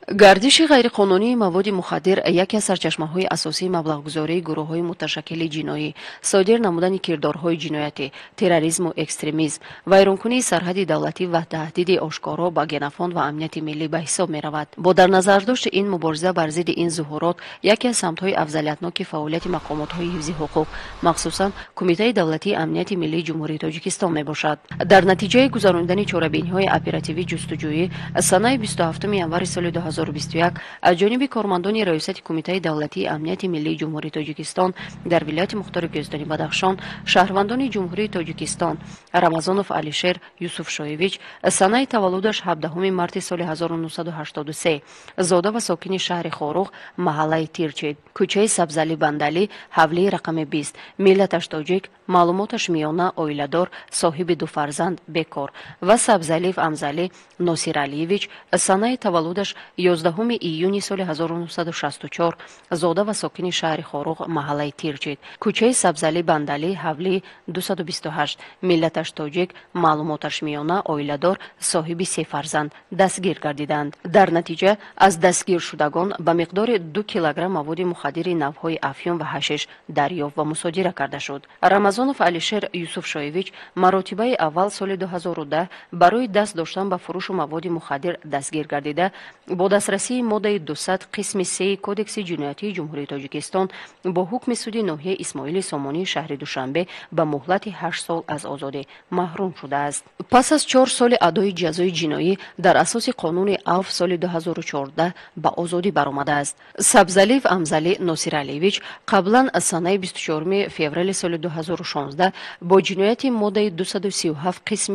گردش غیرقانونی مواد مخدر یکی از سرچشمه‌های اساسی مبلغ‌گذاری گروه‌های متشکل جنایی، صادر نمودن کردارهای جنایتی، تروریسم و اکستریمیسم، ویرانکنی سرحد دولتی و تهدید آشکارا به گنفان و امنیت ملی به حساب می‌رود. با در نظر داشت این مبارزه بر ضد این ظهورات یکی از سمت‌های افضلیتناک فعالیت مقامات‌های حفظی حقوق، مخصوصاً کمیته دولتی امنیت ملی جمهوری تاجیکستان میباشد. در نتیجه گذراندن چاره‌بینی‌های اپراتیوی جستجویی سنه 27 ینور سال 2021 از جانب کارمندان ریاست کمیته دولتی امنیت ملی جمهوری تاجیکستان در ولایت مختار گزدانی بدخشان، شهروندان جمهوری تاجیکستان رمضانوف علیشیر یوسف شایویچ سنه تولدش 17 مارس سال 1983 زاده و ساکن شهر خاروق، محله تیرچید، کوچه سبزعلی بندلی، حوله رقم 20، ملتش تاجیک، معلوماتش میانه، اویله‌دار، صاحب 2 فرزند، بیکار و سبزعلیف امزعلی ناصر علیویچ سنه تولدش 11 ایونی سال 1964 زاده و ساکن شهر خاروق، محله تیرچید، کوچه سبزعلی بندلی، حوله 228، ملتش تاجیک، معلوماتش میانه، اویله‌دار، صاحب 3 فرزند دستگیر گردیدند. در نتیجه از دستگیر شدگان به مقدار 2 کیلوگرم مواد مخدر نوع‌های افیون و حشیش دریافت و مصادره کرده شد. رمضانوف علیشیر یوسف شایویچ مراتبه اول سال 2010 برای دست داشتن به فروش مواد مخدر دستگیر گردیده، با دسترسی ماده 200 قسم 3 کودکس جنایتی جمهوری تاجیکستان با حکم سود ناحیه اسماعیل سامانی شهر دوشنبه به مهلت 8 سال از آزادی محروم شده است. پس از 4 سال ادای جزای جنایی در اساس قانون عفو سال 2014 به آزادی برآمده است. سبزعلیف امزعلی ناصر علیویچ قبلا از سنه 24 فوریه سال 2016 با جنایت ماده 237 قسم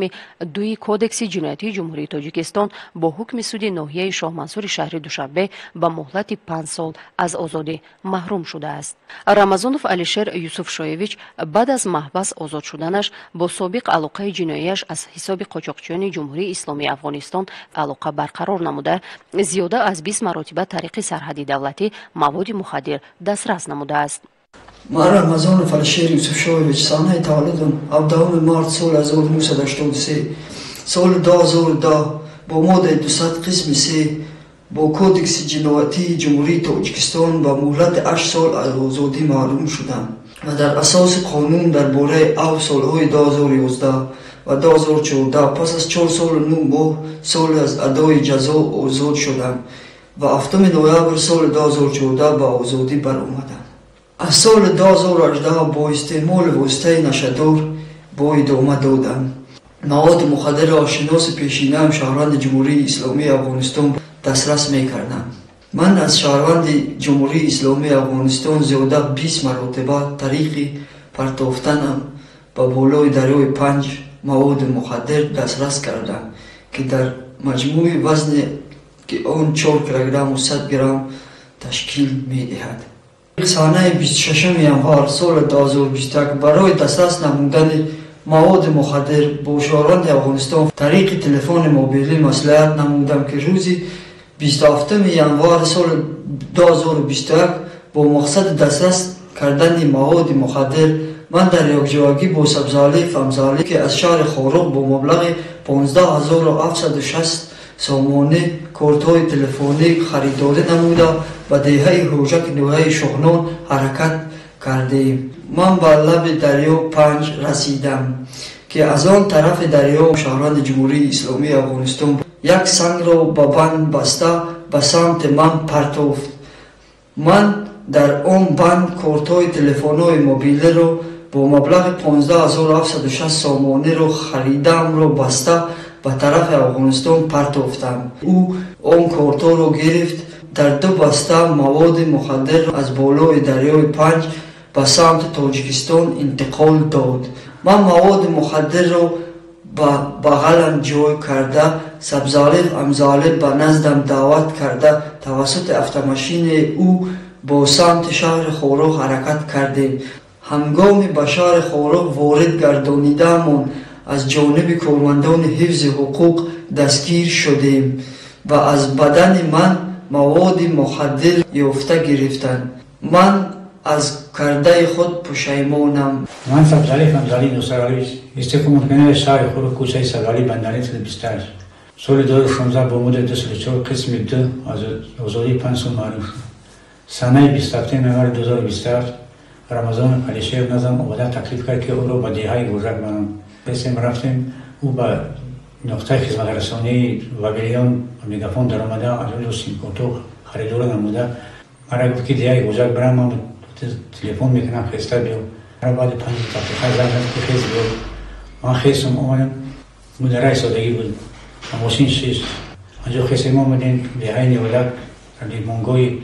2 کودکس جنایتی جمهوری تاجیکستان با حکم سود ناحیه شاه منصور شهر دوشنبه به مهلت 5 سال از آزادی محروم شده است. رمضانوف علیشیر یوسف شایویچ بعد از محبس آزاد شدنش با سابق علاقه جناییش از حساب قاچاقچیان جمهوری اسلامی افغانستان علاقه برقرار نموده، زیاده از 20 مرتبه طریق سرحد دولتی مواد مخدر دسترس نموده است. من رمضانوف علیشیر یوسف شایویچ سنه تولدم 17 مارس سال 1983 سال 2010 با ماده 200 قسم 3 با کودکس جنایتی جمهوری تاجیکستان با مهلت 8 سال از آزادی محروم شدم و در اساس قانون درباره عفو سالهای 2011 و 2014 پس از 4 سال و 9 ماه سال از ادای جزا آزاد شدم و 7 نوامبر سال 2014 به آزادی برآمدم. از سال 2018 با استعمال واسطه نشه‌دار با ادامه دادم. مواد مخدر را شناس پیشینه هم شهروند جمهوری اسلامی افغانستان دسترس می‌کردم. من از شهروند جمهوری اسلامی افغانستان زیاده 20 مرتبه طریق پرتافتنم به بالای دریای 5 مواد مخدر دسترس کردم که در مجموع وزن که آن 4 کیلوگرم و 100 گرم تشکیل می‌دهد. سنه 26 ینور سال 2021 برای دسترس نمودن مواد مخدر با شهروند افغانستان طریق تلفن موبیلی مصلحت نمودم که روزی 27 ینور سال 2021 با مقصد دسترس کردن مواد مخدر من در یکجایی با سبزعلیف امزعلی که از شهر خاروق با مبلغ 15760 سامانه کارت‌های تلفنی خریداری نموده و دهه هوژک نوحه شغنان حرکت کردیم. من به لب دریا 5 رسیدم که از آن طرف دریا شهروند جمهوری اسلامی افغانستان یک سنگ را به بند بسته به سمت من پرتافت. من در آن بند کارت‌های تلفن‌های موبیلی را با مبلغ 15760 سامانه را خریدم را بسته به طرف افغانستان پرتافتم. او آن کارت‌ها را گرفت، در 2 بسته مواد مخدر از بالای دریای 5 به سمت تاجیکستان انتقال داد. من مواد مخدر را به بغلم جای کرده سبزعلیف امزعلی به نزدم دعوت کرده توسط افت-ماشین او با سمت شهر خاروق حرکت کردیم. هنگامی به شهر خاروق وارد گردانیدهمان از جانب کارمندان حفظ حقوق دستگیر شدیم و از بدن من مواد مخدر یافته گرفتند. من از کرده خود پشیمانم. من سبزعلیف امزعلی ناصر علیویچ استخدام کننده شهر خاروق کوچه سبزعلی بندری 28 سال 2016 با مدت 24 قسم 2 از آزادی 5 سال معروف شد. سنه 27 نوامبر 2027 رمضان علیشیر نظام اومده تکلیف کرد که او رو به دههای گوژک برم. قسم رفتیم او به نقطه خدمت رسانی و بیلیان میگافون در آمده از اونجا سیمکوتو خریدور نموده. مرا گفت که دههای گوژک برم، من تلفن میکنم خسته بیو. مرا بعد 5 دقیقه زنگ زد که خیز بیو. من خیزم اومدم، مدرای سادگی بود. ماشین شیش آنجا خیسیم آمدیم دههای نیولک لیمونگوی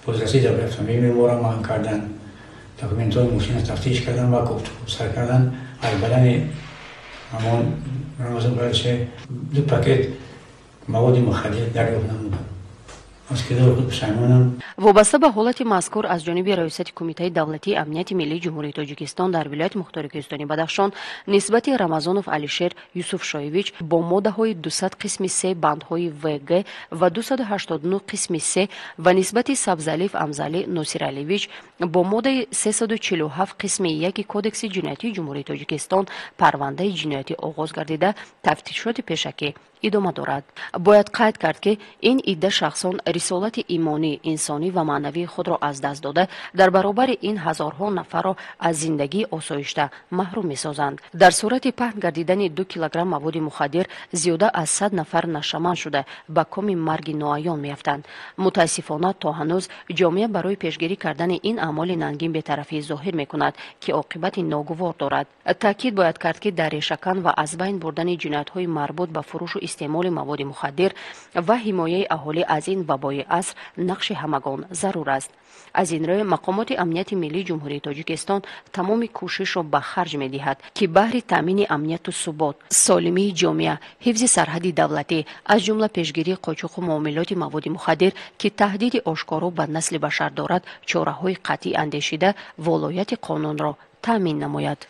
بازرسی در رفتم میمورم من کردن داکومنت های ماشین تفتیش کردن و گفت سر کردن از بدن همان رمضان برشه 2 پاکت مواد مخدر دریافت نمودم. از که دور خود پشیمانم. وابسته به حالت مذکور از جانب رئیست کمیته دولتی امنیت ملی جمهوری تاجیکستان در ولایت مختار کوهستانی بدخشان نسبت رمضانوف علیشیر یوسف شایویچ با ماده های 200 قسم 3 بندهای وگ و 289 قسم 3 و نسبت سبزلیف امزلی ناصرعلیویچ با ماده 347 قسم 1 کودکس جنایتی جمهوری تاجیکستان پرونده جنایتی آغاز گردیده تفتیشات پیشکی ادامه دارد. باید قید کرد که این عده شخصان رسالت ایمانی، انسانی و معنوی خود را از دست داده در برابر این هزارها نفر را از زندگی آسایشته محروم می‌سازند. در صورت پهن گردیدن 2 کیلوگرم مواد مخدر زیاده از 100 نفر نشمن شده به کام مرگ ناعیان می‌افتند. متاسفانه تا هنوز جامعه برای پیشگیری کردن این اعمال ننگین بی‌طرفی ظاهر می‌کند که عاقبت ناگوار دارد. تاکید باید کرد که در ریشه‌کن و از بین بردن جنایت‌های مربوط به فروش و استعمال مواد مخدر و حمایه اهالی از این وبای عصر نقش همگان ضرور است. از این روی مقامات امنیت ملی جمهوری تاجیکستان تمام کوشش را به خرج می‌دهد که بهر تامین امنیت و ثبات، سالمی جامعه، حفظ سرحد دولتی از جمله پیشگیری قاچاق و معاملات مواد مخدر که تهدید آشکارا به نسل بشر دارد، چاره‌های قطعی اندیشیده ولایت قانون را تامین نماید.